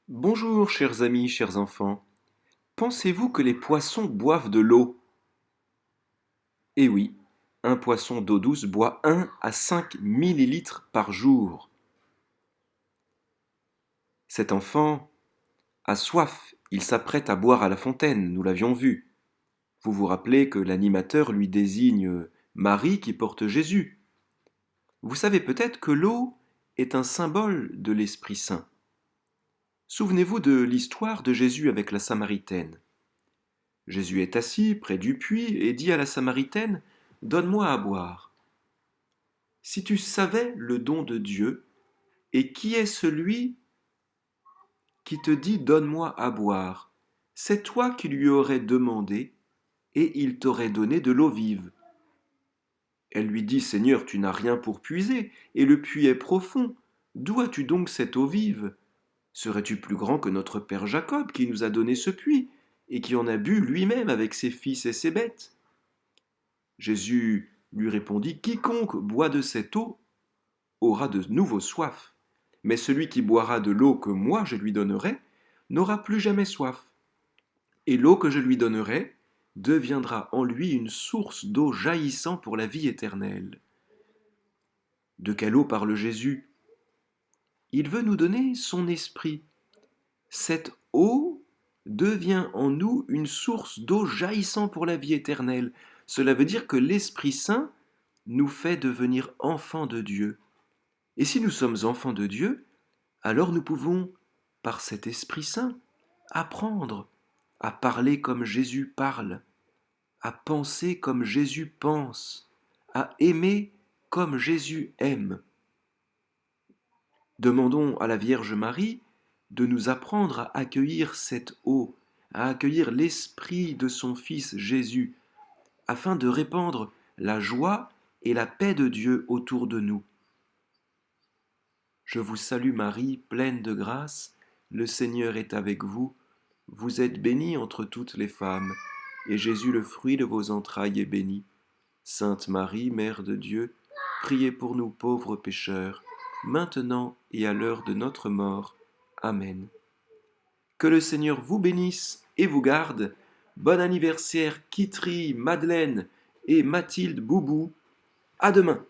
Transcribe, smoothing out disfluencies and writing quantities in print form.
Bonjour, chers amis, chers enfants. Pensez-vous que les poissons boivent de l'eau? Eh oui, un poisson d'eau douce boit 1 à 5 millilitres par jour. Cet enfant a soif, il s'apprête à boire à la fontaine, nous l'avions vu. Vous vous rappelez que l'animateur lui désigne Marie qui porte Jésus. Vous savez peut-être que l'eau est un symbole de l'Esprit Saint. Souvenez-vous de l'histoire de Jésus avec la Samaritaine. Jésus est assis près du puits et dit à la Samaritaine, donne-moi à boire. Si tu savais le don de Dieu, et qui est celui qui te dit donne-moi à boire, c'est toi qui lui aurais demandé, et il t'aurait donné de l'eau vive. Elle lui dit, Seigneur, tu n'as rien pour puiser, et le puits est profond. D'où as-tu donc cette eau vive? Serais-tu plus grand que notre père Jacob qui nous a donné ce puits, et qui en a bu lui-même avec ses fils et ses bêtes? Jésus lui répondit, quiconque boit de cette eau aura de nouveau soif, mais celui qui boira de l'eau que moi je lui donnerai n'aura plus jamais soif. Et l'eau que je lui donnerai deviendra en lui une source d'eau jaillissant pour la vie éternelle. De quelle eau parle Jésus? Il veut nous donner son esprit. Cette eau devient en nous une source d'eau jaillissant pour la vie éternelle. Cela veut dire que l'Esprit Saint nous fait devenir enfants de Dieu. Et si nous sommes enfants de Dieu, alors nous pouvons, par cet Esprit Saint, apprendre à parler comme Jésus parle, à penser comme Jésus pense, à aimer comme Jésus aime. Demandons à la Vierge Marie de nous apprendre à accueillir cette eau, à accueillir l'Esprit de son Fils Jésus, afin de répandre la joie et la paix de Dieu autour de nous. Je vous salue Marie, pleine de grâce, le Seigneur est avec vous. Vous êtes bénie entre toutes les femmes, et Jésus, le fruit de vos entrailles, est béni. Sainte Marie, Mère de Dieu, priez pour nous pauvres pécheurs, maintenant et à l'heure de notre mort. Amen. Que le Seigneur vous bénisse et vous garde. Bon anniversaire Kitri, Madeleine et Mathilde Boubou. À demain.